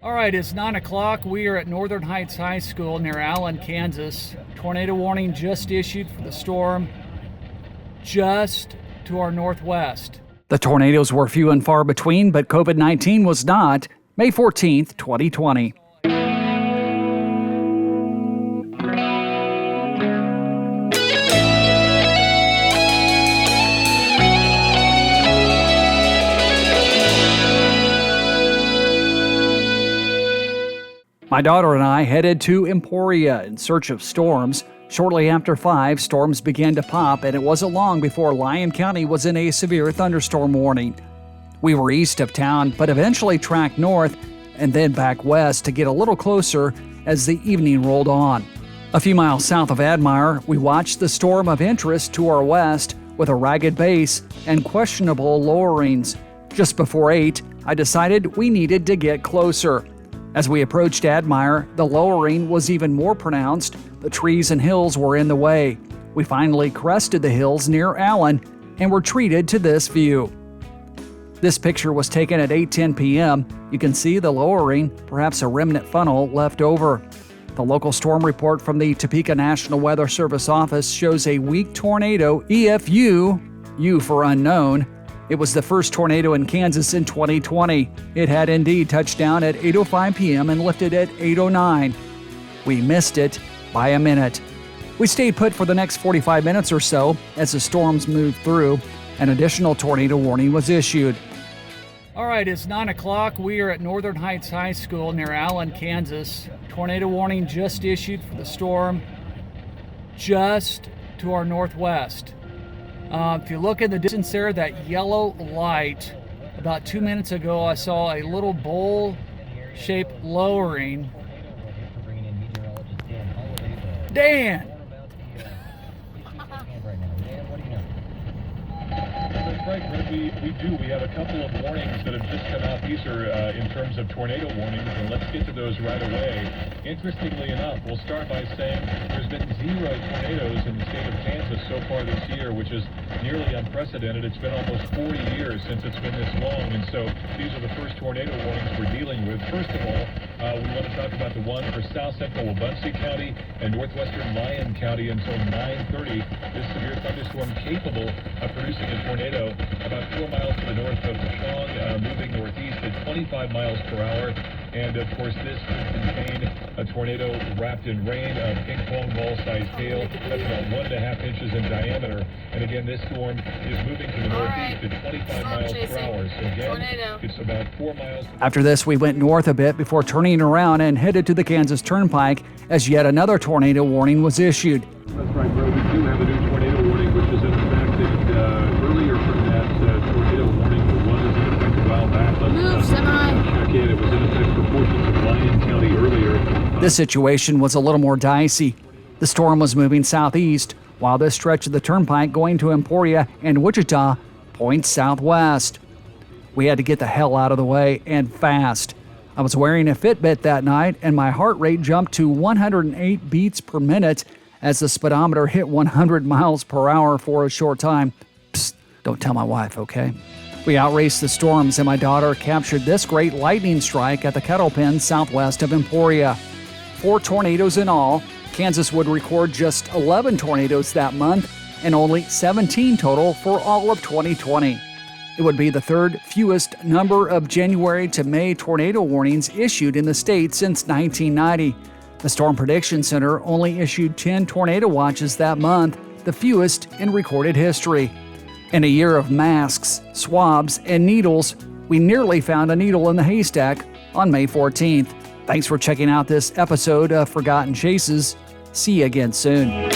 All right, it's 9 o'clock. We are at Northern Heights High School near Allen, Kansas. Tornado warning just issued for the storm just to our northwest. The tornadoes were few and far between, but COVID-19 was not. May 14th, 2020. My daughter and I headed to Emporia in search of storms. Shortly after 5, storms began to pop, and it wasn't long before Lyon County was in a severe thunderstorm warning. We were east of town, but eventually tracked north and then back west to get a little closer as the evening rolled on. A few miles south of Admire, we watched the storm of interest to our west with a ragged base and questionable lowerings. Just before 8, I decided we needed to get closer. As we approached Admire, the lowering was even more pronounced. The trees and hills were in the way. We finally crested the hills near Allen and were treated to this view. This picture was taken at 8:10 p.m. You can see the lowering, perhaps a remnant funnel left over. The local storm report from the Topeka National Weather Service office shows a weak tornado, EFU, U for unknown. It was the first tornado in Kansas in 2020. It had indeed touched down at 8:05 p.m. and lifted at 8:09. We missed it by a minute. We stayed put for the next 45 minutes or so as the storms moved through. An additional tornado warning was issued. All right, it's 9 o'clock. We are at Northern Heights High School near Allen, Kansas. Tornado warning just issued for the storm just to our northwest. If you look in the distance there, that yellow light, about 2 minutes ago I saw a little bowl-shaped lowering. Dan! That's right, Greg. We have a couple of warnings that have just come out. These are in terms of tornado warnings, and let's get to those right away. Interestingly enough, we'll start by saying there's been 0 tornadoes in the state of Kansas so far this year, which is nearly unprecedented. It's been almost 40 years since it's been this long, and so these are the first tornado warnings we're dealing with. First of all, we want to talk about the one for south central Wabunsee County and northwestern Lyon County until 9:30. This severe thunderstorm capable of producing a tornado about 4 miles to the north of Chong, moving northeast at 25 miles per hour. And of course, this could contain a tornado wrapped in rain, a ping pong ball-sized hail. That's about 1.5 inches in diameter. And again, this storm is moving to the northeast at 25 miles per hour. So again, it's about 4 miles. After this, we went north a bit before turning around and headed to the Kansas Turnpike as yet another tornado warning was issued. That's right, bro. We do have a new tornado warning, which is in effect earlier from that tornado warning. The one is in effect a while back. Let's check in. It was in effect for portions of Lyon County earlier. This situation was a little more dicey. The storm was moving southeast, while this stretch of the turnpike going to Emporia and Wichita points southwest. We had to get the hell out of the way, and fast. I was wearing a Fitbit that night, and my heart rate jumped to 108 beats per minute as the speedometer hit 100 miles per hour for a short time. Psst, don't tell my wife, okay? We outraced the storms, and my daughter captured this great lightning strike at the kettle pen southwest of Emporia. 4 tornadoes in all. Kansas would record just 11 tornadoes that month and only 17 total for all of 2020. It would be the third fewest number of January to May tornado warnings issued in the state since 1990. The Storm Prediction Center only issued 10 tornado watches that month, the fewest in recorded history. In a year of masks, swabs, and needles, we nearly found a needle in the haystack on May 14th. Thanks for checking out this episode of Forgotten Chases. See you again soon.